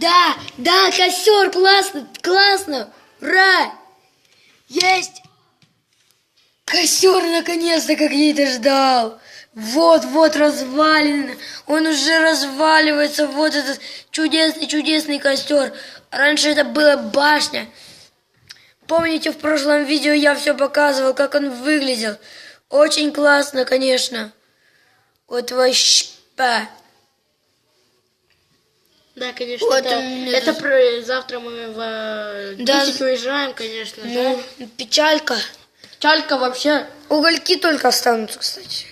Да, да, костер, классно, классно. Ура! Есть! Костер наконец-то, как я это ждал. Вот развалин. Он уже разваливается. Вот этот чудесный костер. Раньше это была башня. Помните, в прошлом видео я все показывал, как он выглядел. Очень классно, конечно. Вот вообще. Да, конечно. Вот завтра мы в 10 Да. уезжаем, конечно. Ну, печалька. Чалька вообще. Угольки только останутся, кстати.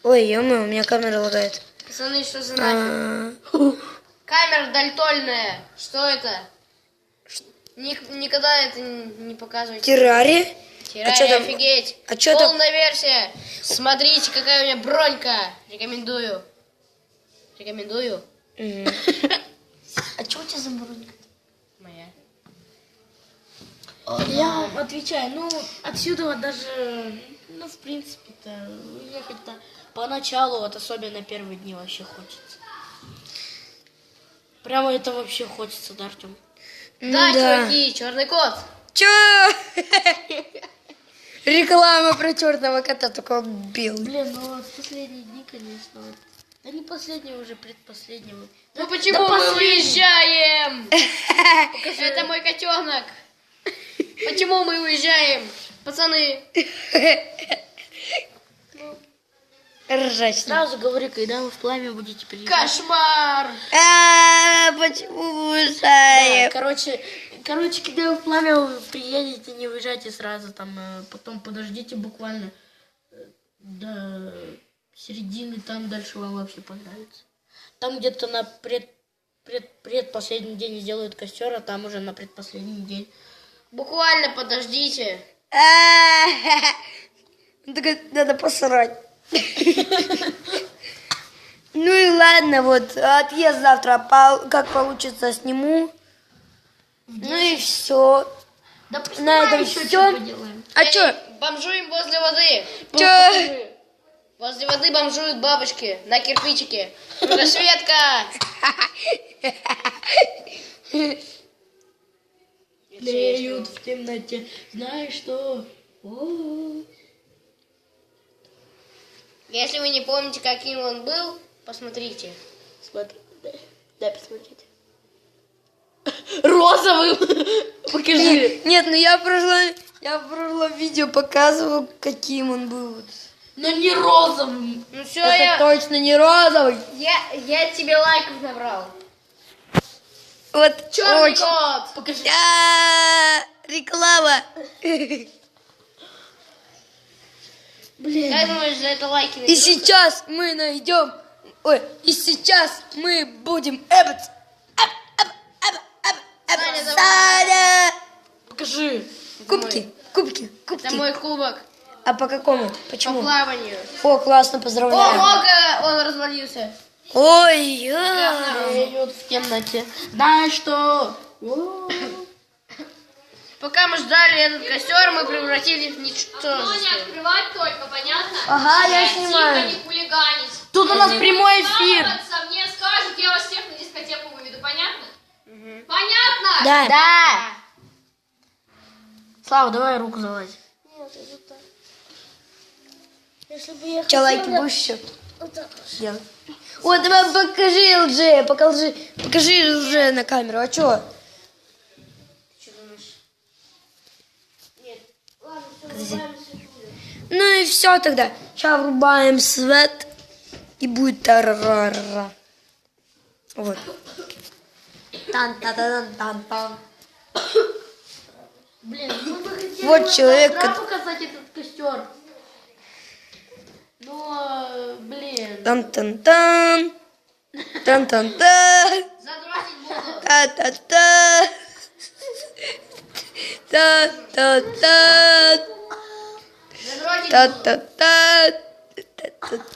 Ой, ё-моё, у меня камера лагает. Пацаны, что за нафиг? Камера дальтольная. Что это? Никогда это не показывайте. Террари? Террария, чё там? офигеть. А чё там? Полная версия. Смотрите, какая у меня бронька. Рекомендую. Рекомендую. А что у тебя за бронька? Моя. Я вам отвечаю, ну, отсюда даже, ну, в принципе-то, ехать-то поначалу, вот особенно первые дни вообще хочется. Прямо это вообще хочется, да, Артем? Да, чуваки, черный кот. Чё? Реклама про черного кота, только он белый. Блин, ну вот последние дни, конечно, вот. Да не последние уже, предпоследние. Ну почему мы уезжаем? Это мой котенок. Почему мы уезжаем? Пацаны. Ржать. Сразу говори, когда вы в пламя будете приезжать. Кошмар. Почему вы уезжаем? Короче, когда вы в пламя вы приедете, не уезжайте сразу, там, потом подождите буквально до середины, там дальше вам вообще понравится. Там где-то на предпоследний день сделают костер, а там уже на предпоследний день. Буквально подождите. Надо посрать. Ну и ладно, вот отъезд завтра, как получится, сниму. Ну и все. Да На этом еще все. что поделаем. А чё? Бомжуем возле воды. Чё? Возле воды бомжуют бабочки на кирпичике. Кругосветка. Леют в темноте. Знаешь что? О-о-о. Если вы не помните, каким он был, посмотрите. Смотри, дай посмотреть. Розовым! Покажи. Нет, ну я в прошлом видео показывал, каким он был. Но не розовым. Ну все, Это точно не розовый. я тебе лайков набрал. Вот Черный очень. кот. Покажи. Реклама. Блин. Как думаешь, за это лайки И наберутся? сейчас мы найдем. И сейчас мы будем. Саня, давай. Саня! Покажи. Кубки. Это мой кубок А по какому? по Почему? плаванию. О, классно, О, поздравляю. Мога, он развалился. Ой, Леют в темноте. Знаешь что? О-о-о. Пока мы ждали этот костер, мы превратились в Ну, не ничтожество. открывать только, понятно? Ага, я снимаю. Тихо, не хулиганить. Тут у нас прямой эфир. Жаловаться мне скажут, я вас всех на дискотеку выведу, понятно? Понятно? Да. Да. Слава, давай руку залазь. Если бы я Че, лайки будешь еще? Делать. Вот, давай покажи лже на камеру. А чё? Ну и все тогда. Сейчас врубаем свет и будет тарарара. Вот. Тан-та-та-тан-тан-тан. Блин, мы бы хотели Вот человек, завтра показать этот костер. Но, блин. Тан-тан-тан. Тан-тан-тан. Задротить буду. Та-та-та. Та-та-та. Задротить буду. Та-та-та.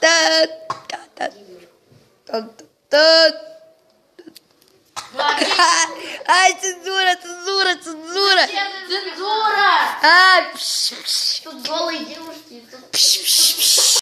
Та-та-та. Та-та-та. Ай, цензура. Цензура! А, пш, пш. Тут голые девушки. Пш, пш, пш.